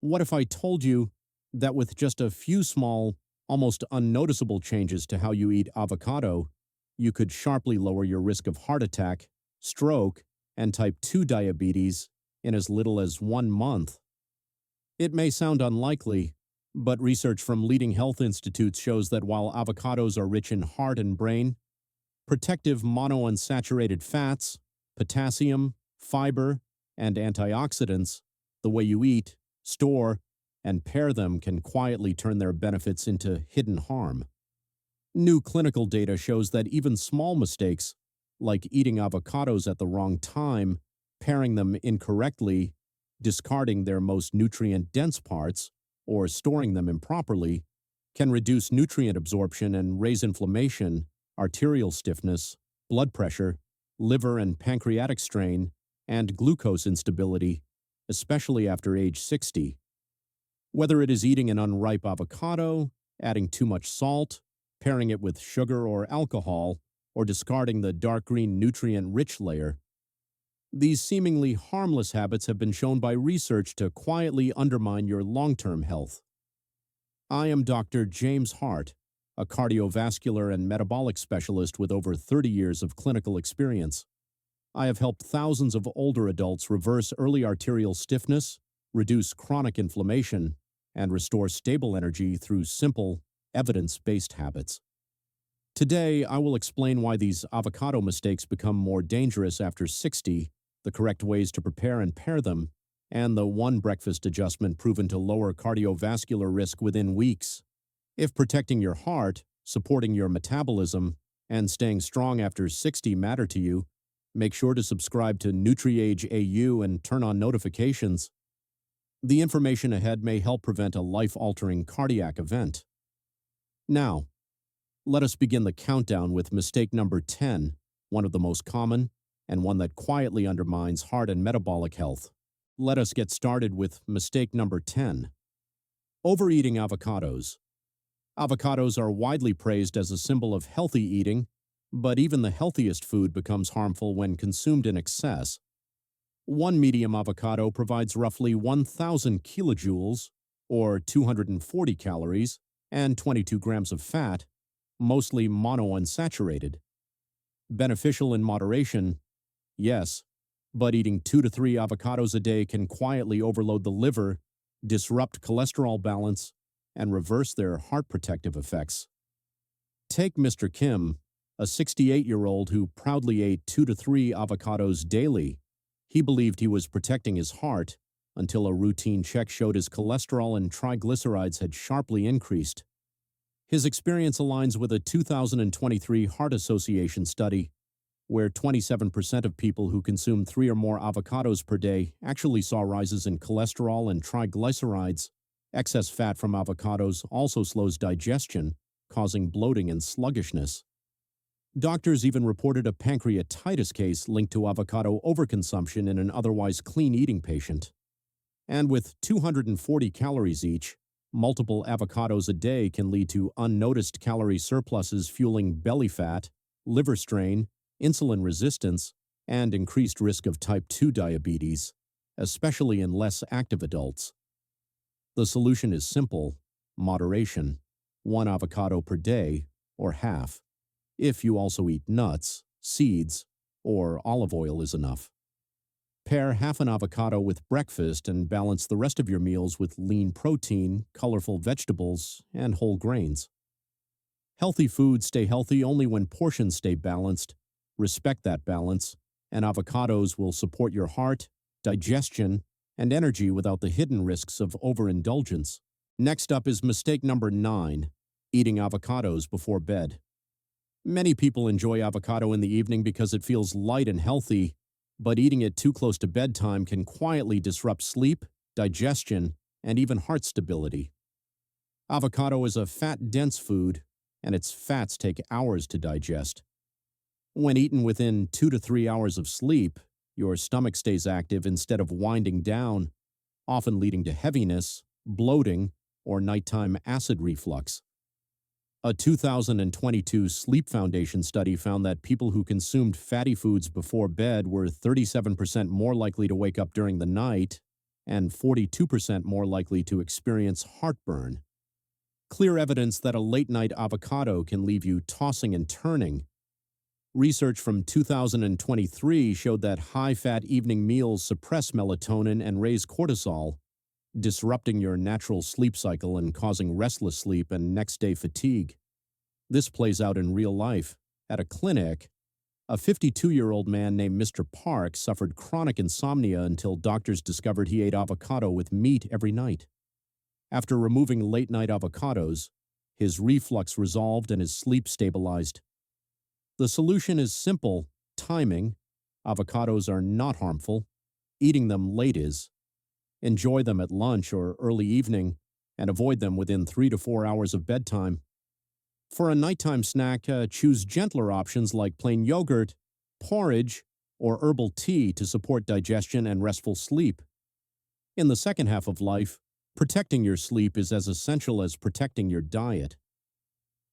What if I told you that with just a few small, almost unnoticeable changes to how you eat avocado, you could sharply lower your risk of heart attack, stroke, and type 2 diabetes in as little as 1 month? It may sound unlikely, but research from leading health institutes shows that while avocados are rich in heart and brain, protective monounsaturated fats, potassium, fiber, and antioxidants, the way you eat, store, and pair them can quietly turn their benefits into hidden harm. New clinical data shows that even small mistakes, like eating avocados at the wrong time, pairing them incorrectly, discarding their most nutrient-dense parts, or storing them improperly, can reduce nutrient absorption and raise inflammation, arterial stiffness, blood pressure, liver and pancreatic strain, and glucose instability, especially after age 60. Whether it is eating an unripe avocado, adding too much salt, pairing it with sugar or alcohol, or discarding the dark green nutrient-rich layer, these seemingly harmless habits have been shown by research to quietly undermine your long-term health. I am Dr. James Hart, a cardiovascular and metabolic specialist with over 30 years of clinical experience. I have helped thousands of older adults reverse early arterial stiffness, reduce chronic inflammation, and restore stable energy through simple, evidence-based habits. Today, I will explain why these avocado mistakes become more dangerous after 60, the correct ways to prepare and pair them, and the one breakfast adjustment proven to lower cardiovascular risk within weeks. If protecting your heart, supporting your metabolism, and staying strong after 60 matter to you, make sure to subscribe to NutriAge AU and turn on notifications. The information ahead may help prevent a life-altering cardiac event. Now, let us begin the countdown with mistake number 10, one of the most common, and one that quietly undermines heart and metabolic health. Let us get started with mistake number 10. Overeating avocados. Avocados are widely praised as a symbol of healthy eating, but even the healthiest food becomes harmful when consumed in excess. One medium avocado provides roughly 1,000 kilojoules, or 240 calories, and 22 grams of fat, mostly monounsaturated. Beneficial in moderation, yes, but eating 2 to 3 avocados a day can quietly overload the liver, disrupt cholesterol balance, and reverse their heart protective effects. Take Mr. Kim, a 68-year-old who proudly ate 2 to 3 avocados daily. He believed he was protecting his heart until a routine check showed his cholesterol and triglycerides had sharply increased. His experience aligns with a 2023 Heart Association study, where 27% of people who consumed 3 or more avocados per day actually saw rises in cholesterol and triglycerides. Excess fat from avocados also slows digestion, causing bloating and sluggishness. Doctors even reported a pancreatitis case linked to avocado overconsumption in an otherwise clean-eating patient. And with 240 calories each, multiple avocados a day can lead to unnoticed calorie surpluses fueling belly fat, liver strain, insulin resistance, and increased risk of type 2 diabetes, especially in less active adults. The solution is simple: moderation, 1 avocado per day, or half. If you also eat nuts, seeds, or olive oil is enough. Pair half an avocado with breakfast and balance the rest of your meals with lean protein, colorful vegetables, and whole grains. Healthy foods stay healthy only when portions stay balanced. Respect that balance, and avocados will support your heart, digestion, and energy without the hidden risks of overindulgence. Next up is mistake number 9, eating avocados before bed. Many people enjoy avocado in the evening because it feels light and healthy, but eating it too close to bedtime can quietly disrupt sleep, digestion, and even heart stability. Avocado is a fat-dense food, and its fats take hours to digest. When eaten within 2 to 3 hours of sleep, your stomach stays active instead of winding down, often leading to heaviness, bloating, or nighttime acid reflux. A 2022 Sleep Foundation study found that people who consumed fatty foods before bed were 37% more likely to wake up during the night and 42% more likely to experience heartburn. Clear evidence that a late-night avocado can leave you tossing and turning. Research from 2023 showed that high-fat evening meals suppress melatonin and raise cortisol, disrupting your natural sleep cycle and causing restless sleep and next-day fatigue. This plays out in real life. At a clinic, a 52-year-old man named Mr. Park suffered chronic insomnia until doctors discovered he ate avocado with meat every night. After removing late-night avocados, his reflux resolved and his sleep stabilized. The solution is simple: timing. Avocados are not harmful. Eating them late is. Enjoy them at lunch or early evening, and avoid them within 3 to 4 hours of bedtime. For a nighttime snack, choose gentler options like plain yogurt, porridge, or herbal tea to support digestion and restful sleep. In the second half of life, protecting your sleep is as essential as protecting your diet.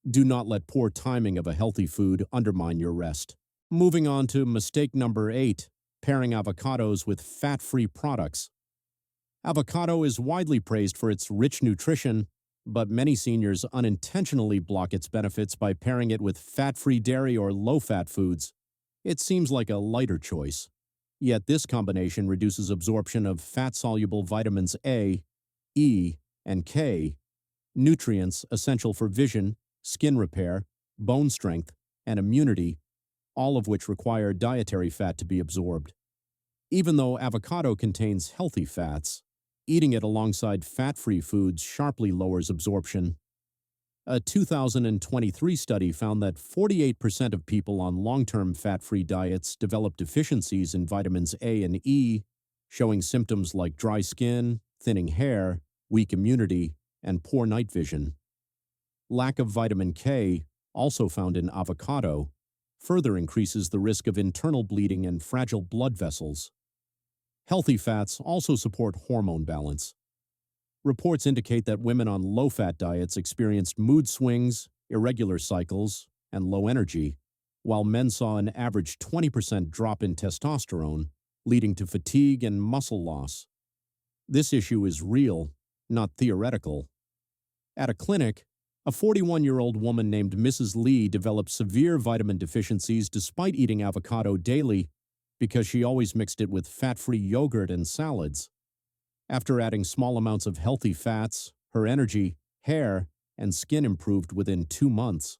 Do not let poor timing of a healthy food undermine your rest. Moving on to mistake number 8, pairing avocados with fat-free products. Avocado is widely praised for its rich nutrition, but many seniors unintentionally block its benefits by pairing it with fat-free dairy or low-fat foods. It seems like a lighter choice. Yet this combination reduces absorption of fat-soluble vitamins A, E, and K, nutrients essential for vision, skin repair, bone strength, and immunity, all of which require dietary fat to be absorbed. Even though avocado contains healthy fats, eating it alongside fat-free foods sharply lowers absorption. A 2023 study found that 48% of people on long-term fat-free diets develop deficiencies in vitamins A and E, showing symptoms like dry skin, thinning hair, weak immunity, and poor night vision. Lack of vitamin K, also found in avocado, further increases the risk of internal bleeding and fragile blood vessels. Healthy fats also support hormone balance. Reports indicate that women on low-fat diets experienced mood swings, irregular cycles, and low energy, while men saw an average 20% drop in testosterone, leading to fatigue and muscle loss. This issue is real, not theoretical. At a clinic, a 41-year-old woman named Mrs. Lee developed severe vitamin deficiencies despite eating avocado daily because she always mixed it with fat-free yogurt and salads. After adding small amounts of healthy fats, her energy, hair, and skin improved within 2 months.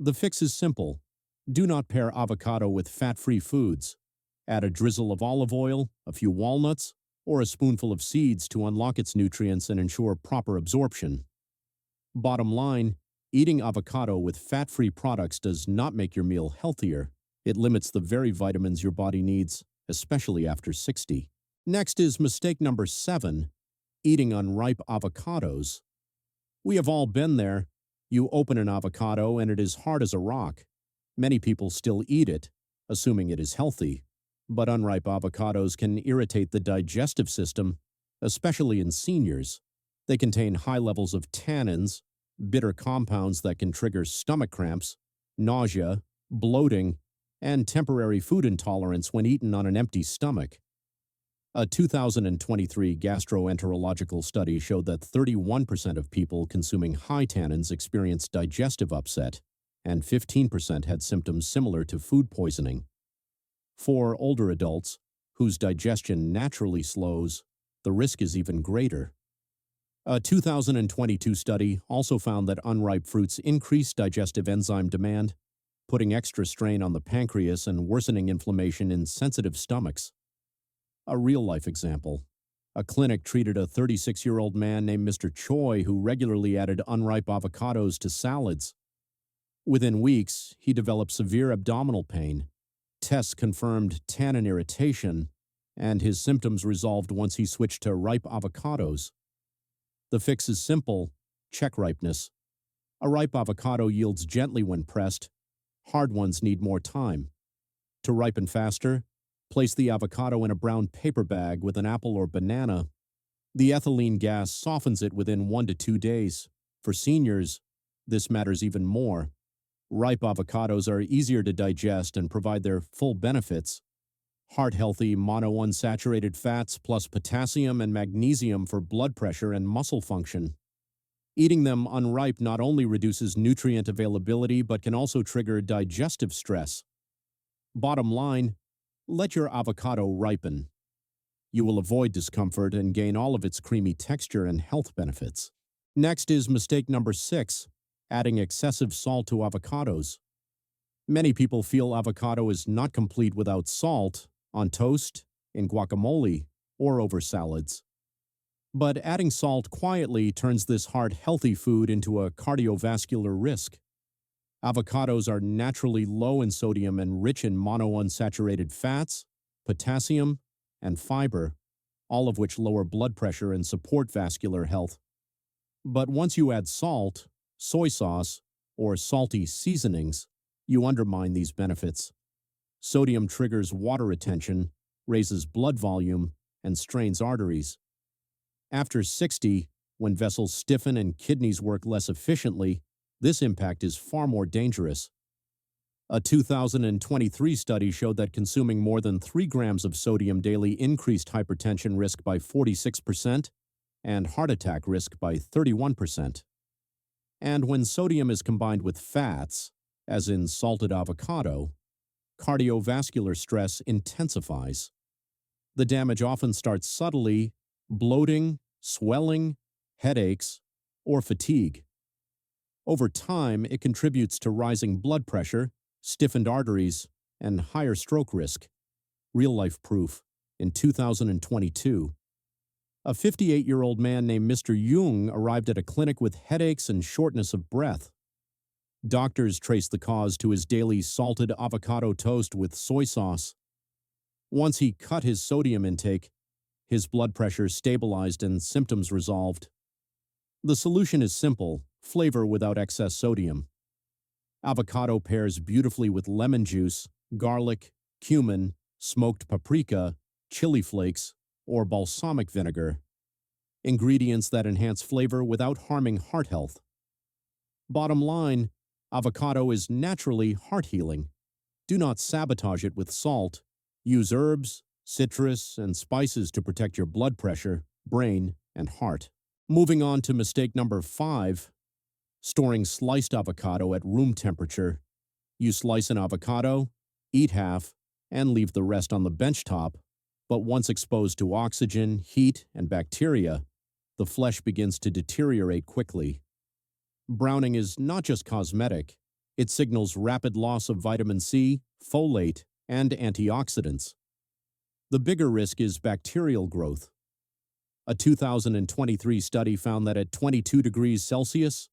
The fix is simple. Do not pair avocado with fat-free foods. Add a drizzle of olive oil, a few walnuts, or a spoonful of seeds to unlock its nutrients and ensure proper absorption. Bottom line, eating avocado with fat-free products does not make your meal healthier. It limits the very vitamins your body needs, especially after 60. Next is mistake number 7, eating unripe avocados. We have all been there. You open an avocado and it is hard as a rock. Many people still eat it, assuming it is healthy. But unripe avocados can irritate the digestive system, especially in seniors. They contain high levels of tannins, bitter compounds that can trigger stomach cramps, nausea, bloating, and temporary food intolerance when eaten on an empty stomach. A 2023 gastroenterological study showed that 31% of people consuming high tannins experienced digestive upset, and 15% had symptoms similar to food poisoning. For older adults, whose digestion naturally slows, the risk is even greater. A 2022 study also found that unripe fruits increase digestive enzyme demand, putting extra strain on the pancreas and worsening inflammation in sensitive stomachs. A real-life example. A clinic treated a 36-year-old man named Mr. Choi who regularly added unripe avocados to salads. Within weeks, he developed severe abdominal pain. Tests confirmed tannin irritation, and his symptoms resolved once he switched to ripe avocados. The fix is simple: check ripeness. A ripe avocado yields gently when pressed. Hard ones need more time. To ripen faster, place the avocado in a brown paper bag with an apple or banana. The ethylene gas softens it within 1 to 2 days. For seniors, this matters even more. Ripe avocados are easier to digest and provide their full benefits. Heart-healthy monounsaturated fats plus potassium and magnesium for blood pressure and muscle function. Eating them unripe not only reduces nutrient availability but can also trigger digestive stress. Bottom line, let your avocado ripen. You will avoid discomfort and gain all of its creamy texture and health benefits. Next is mistake number 6, adding excessive salt to avocados. Many people feel avocado is not complete without salt on toast, in guacamole, or over salads. But adding salt quietly turns this heart-healthy food into a cardiovascular risk. Avocados are naturally low in sodium and rich in monounsaturated fats, potassium, and fiber, all of which lower blood pressure and support vascular health. But once you add salt, soy sauce, or salty seasonings, you undermine these benefits. Sodium triggers water retention, raises blood volume, and strains arteries. After 60, when vessels stiffen and kidneys work less efficiently, this impact is far more dangerous. A 2023 study showed that consuming more than 3 grams of sodium daily increased hypertension risk by 46% and heart attack risk by 31%. And when sodium is combined with fats, as in salted avocado, cardiovascular stress intensifies. The damage often starts subtly: bloating, swelling, headaches, or fatigue. Over time, it contributes to rising blood pressure, stiffened arteries, and higher stroke risk. Real-life proof. In 2022, a 58-year-old man named Mr. Jung arrived at a clinic with headaches and shortness of breath. Doctors traced the cause to his daily salted avocado toast with soy sauce. Once he cut his sodium intake, his blood pressure stabilized and symptoms resolved. The solution is simple: flavor without excess sodium. Avocado pairs beautifully with lemon juice, garlic, cumin, smoked paprika, chili flakes, or balsamic vinegar. Ingredients that enhance flavor without harming heart health. Bottom line, avocado is naturally heart-healing. Do not sabotage it with salt. Use herbs, citrus, and spices to protect your blood pressure, brain, and heart. Moving on to mistake number 5, storing sliced avocado at room temperature. You slice an avocado, eat half, and leave the rest on the bench top, but once exposed to oxygen, heat, and bacteria, the flesh begins to deteriorate quickly. Browning is not just cosmetic. It signals rapid loss of vitamin C, folate, and antioxidants. The bigger risk is bacterial growth. A 2023 study found that at 22 degrees Celsius,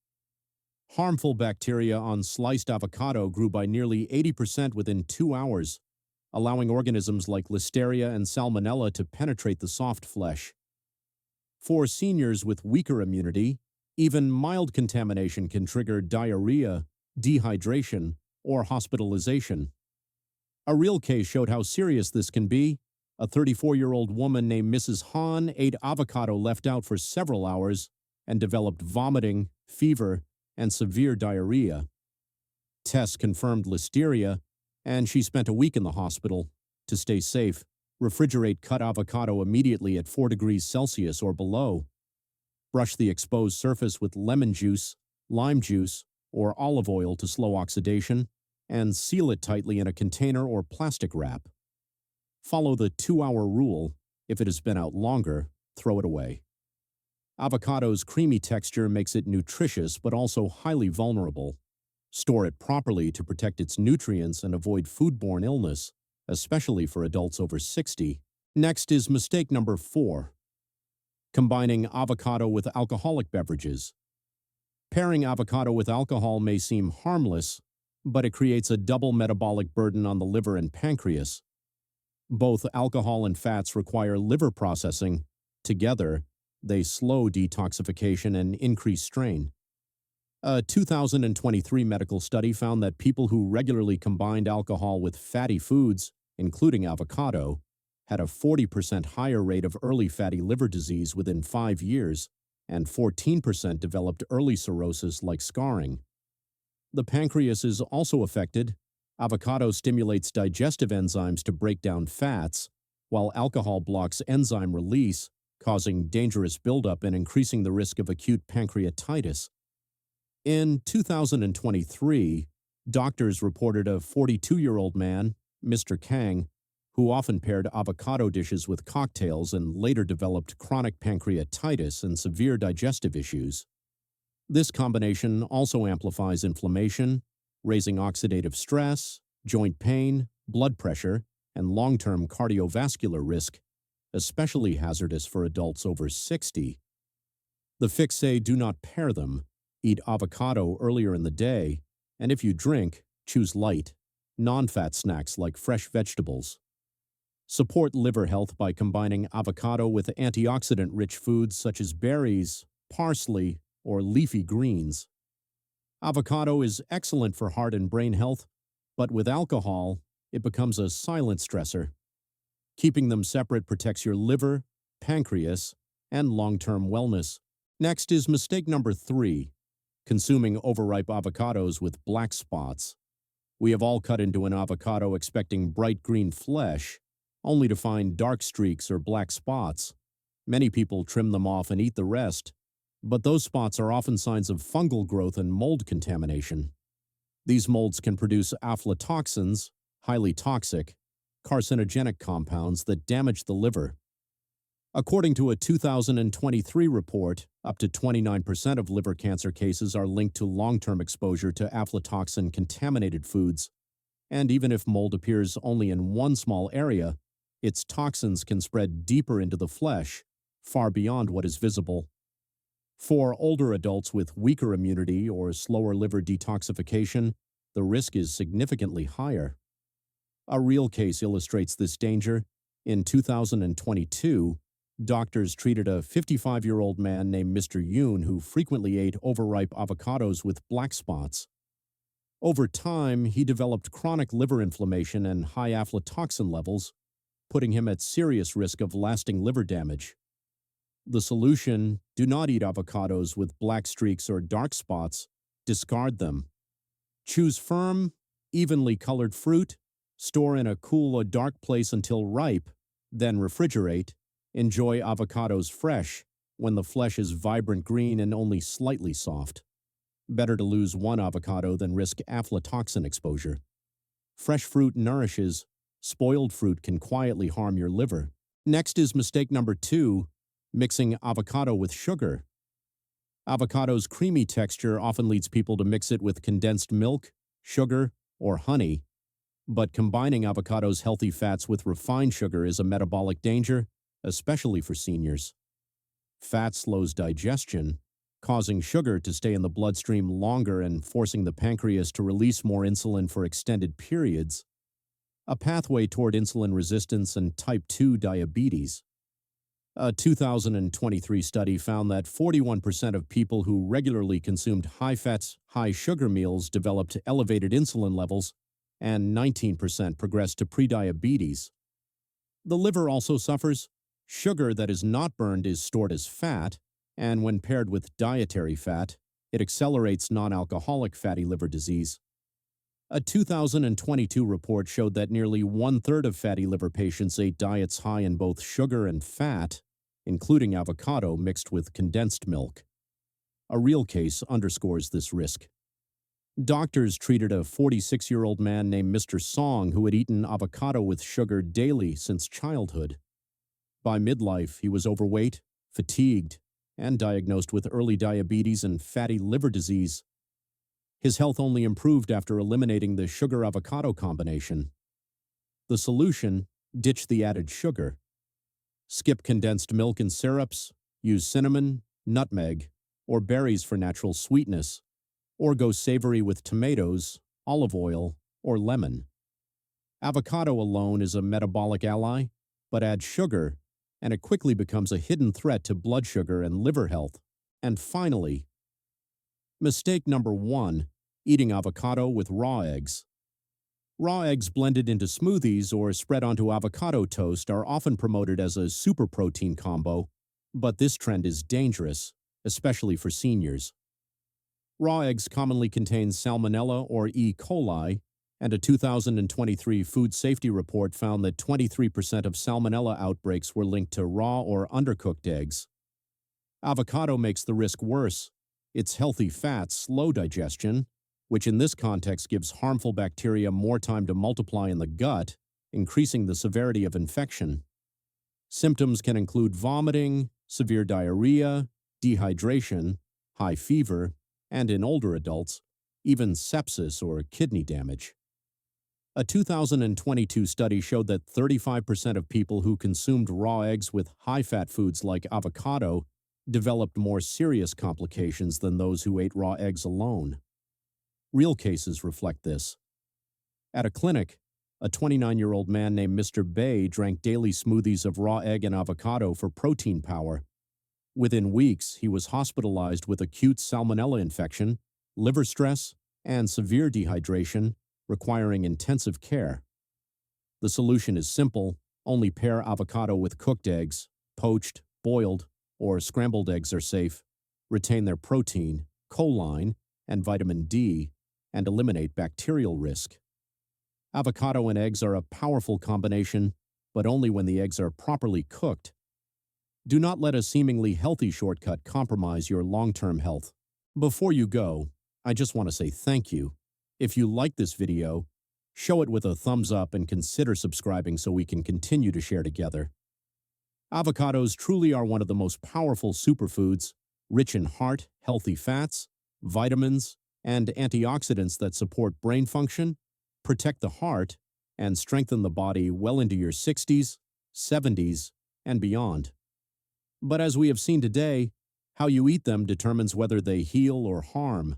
harmful bacteria on sliced avocado grew by nearly 80% within 2 hours, allowing organisms like Listeria and Salmonella to penetrate the soft flesh. For seniors with weaker immunity, even mild contamination can trigger diarrhea, dehydration, or hospitalization. A real case showed how serious this can be. A 34-year-old woman named Mrs. Han ate avocado left out for several hours and developed vomiting, fever, and severe diarrhea. Tests confirmed Listeria, and she spent a week in the hospital. To stay safe, refrigerate cut avocado immediately at 4 degrees Celsius or below. Brush the exposed surface with lemon juice, lime juice, or olive oil to slow oxidation, and seal it tightly in a container or plastic wrap. Follow the 2-hour rule. If it has been out longer, throw it away. Avocado's creamy texture makes it nutritious but also highly vulnerable. Store it properly to protect its nutrients and avoid foodborne illness, especially for adults over 60. Next is mistake number 4. Combining avocado with alcoholic beverages. Pairing avocado with alcohol may seem harmless, but it creates a double metabolic burden on the liver and pancreas. Both alcohol and fats require liver processing. Together, they slow detoxification and increase strain. A 2023 medical study found that people who regularly combined alcohol with fatty foods, including avocado, had a 40% higher rate of early fatty liver disease within 5 years, and 14% developed early cirrhosis like scarring. The pancreas is also affected. Avocado stimulates digestive enzymes to break down fats, while alcohol blocks enzyme release, causing dangerous buildup and increasing the risk of acute pancreatitis. In 2023, doctors reported a 42-year-old man, Mr. Kang, who often paired avocado dishes with cocktails and later developed chronic pancreatitis and severe digestive issues. This combination also amplifies inflammation, raising oxidative stress, joint pain, blood pressure, and long-term cardiovascular risk, especially hazardous for adults over 60. The fix say do not pair them. Eat avocado earlier in the day, and if you drink, choose light, non-fat snacks like fresh vegetables. Support liver health by combining avocado with antioxidant-rich foods such as berries, parsley, or leafy greens. Avocado is excellent for heart and brain health, but with alcohol, it becomes a silent stressor. Keeping them separate protects your liver, pancreas, and long-term wellness. Next is mistake number 3, consuming overripe avocados with black spots. We have all cut into an avocado expecting bright green flesh, only to find dark streaks or black spots. Many people trim them off and eat the rest, but those spots are often signs of fungal growth and mold contamination. These molds can produce aflatoxins, highly toxic, carcinogenic compounds that damage the liver. According to a 2023 report, up to 29% of liver cancer cases are linked to long-term exposure to aflatoxin-contaminated foods, and even if mold appears only in one small area, its toxins can spread deeper into the flesh, far beyond what is visible. For older adults with weaker immunity or slower liver detoxification, the risk is significantly higher. A real case illustrates this danger. In 2022, doctors treated a 55-year-old man named Mr. Yoon who frequently ate overripe avocados with black spots. Over time, he developed chronic liver inflammation and high aflatoxin levels, putting him at serious risk of lasting liver damage. The solution: do not eat avocados with black streaks or dark spots. Discard them. Choose firm, evenly colored fruit, store in a cool or dark place until ripe, then refrigerate. Enjoy avocados fresh, when the flesh is vibrant green and only slightly soft. Better to lose one avocado than risk aflatoxin exposure. Fresh fruit nourishes. Spoiled fruit can quietly harm your liver. Next is mistake number 2, mixing avocado with sugar. Avocado's creamy texture often leads people to mix it with condensed milk, sugar, or honey. But combining avocado's healthy fats with refined sugar is a metabolic danger, especially for seniors. Fat slows digestion, causing sugar to stay in the bloodstream longer and forcing the pancreas to release more insulin for extended periods, a pathway toward insulin resistance and type 2 diabetes. A 2023 study found that 41% of people who regularly consumed high-fat, high-sugar meals developed elevated insulin levels, and 19% progressed to prediabetes. The liver also suffers. Sugar that is not burned is stored as fat, and when paired with dietary fat, it accelerates non-alcoholic fatty liver disease. A 2022 report showed that nearly 1/3 of fatty liver patients ate diets high in both sugar and fat, including avocado mixed with condensed milk. A real case underscores this risk. Doctors treated a 46-year-old man named Mr. Song who had eaten avocado with sugar daily since childhood. By midlife, he was overweight, fatigued, and diagnosed with early diabetes and fatty liver disease. His health only improved after eliminating the sugar-avocado combination. The solution: ditch the added sugar. Skip condensed milk and syrups, use cinnamon, nutmeg, or berries for natural sweetness, or go savory with tomatoes, olive oil, or lemon. Avocado alone is a metabolic ally, but add sugar, and it quickly becomes a hidden threat to blood sugar and liver health. And finally, mistake number 1, eating avocado with raw eggs. Raw eggs blended into smoothies or spread onto avocado toast are often promoted as a super protein combo, but this trend is dangerous, especially for seniors. Raw eggs commonly contain salmonella or E. coli, And a 2023 food safety report found that 23% of salmonella outbreaks were linked to raw or undercooked eggs. Avocado makes the risk worse. Its healthy fats slow digestion, which in this context gives harmful bacteria more time to multiply in the gut, increasing the severity of infection. Symptoms can include vomiting, severe diarrhea, dehydration, high fever, and in older adults, even sepsis or kidney damage. A 2022 study showed that 35% of people who consumed raw eggs with high-fat foods like avocado developed more serious complications than those who ate raw eggs alone. Real cases reflect this. At a clinic, a 29-year-old man named Mr. Bay drank daily smoothies of raw egg and avocado for protein power. Within weeks, he was hospitalized with acute salmonella infection, liver stress, and severe dehydration, requiring intensive care. The solution is simple: only pair avocado with cooked eggs. Poached, boiled, or scrambled eggs are safe. Retain their protein, choline, and vitamin D, and eliminate bacterial risk. Avocado and eggs are a powerful combination, but only when the eggs are properly cooked. Do not let a seemingly healthy shortcut compromise your long-term health. Before you go, I just want to say thank you. If you like this video, show it with a thumbs up and consider subscribing so we can continue to share together. Avocados truly are one of the most powerful superfoods, rich in heart, healthy fats, vitamins, and antioxidants that support brain function, protect the heart, and strengthen the body well into your 60s, 70s, and beyond. But as we have seen today, how you eat them determines whether they heal or harm.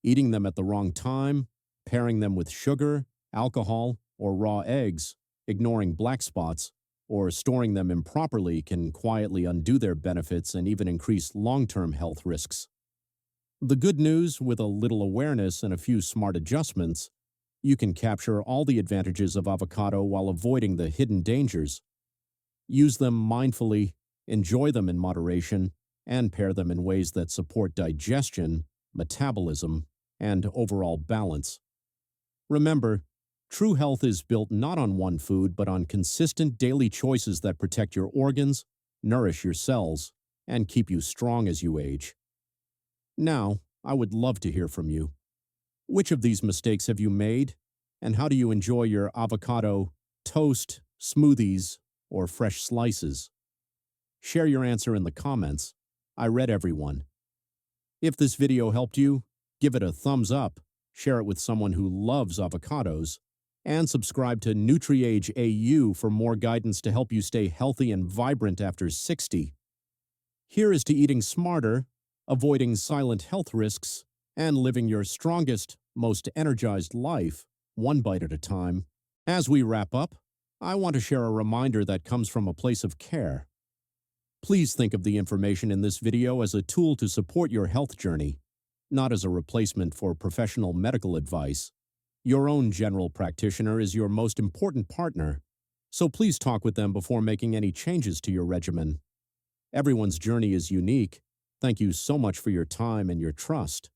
Eating them at the wrong time, pairing them with sugar, alcohol, or raw eggs, ignoring black spots, or storing them improperly can quietly undo their benefits and even increase long-term health risks. The good news, with a little awareness and a few smart adjustments, you can capture all the advantages of avocado while avoiding the hidden dangers. Use them mindfully, enjoy them in moderation, and pair them in ways that support digestion, metabolism, and overall balance. Remember, true health is built not on one food but on consistent daily choices that protect your organs, nourish your cells, and keep you strong as you age. Now, I would love to hear from you. Which of these mistakes have you made, and how do you enjoy your avocado, toast, smoothies, or fresh slices? Share your answer in the comments. I read every one. If this video helped you, give it a thumbs up, share it with someone who loves avocados, and subscribe to NutriAge AU for more guidance to help you stay healthy and vibrant after 60. Here is to eating smarter, avoiding silent health risks, and living your strongest, most energized life, one bite at a time. As we wrap up, I want to share a reminder that comes from a place of care. Please think of the information in this video as a tool to support your health journey, not as a replacement for professional medical advice. Your own general practitioner is your most important partner, so please talk with them before making any changes to your regimen. Everyone's journey is unique. Thank you so much for your time and your trust.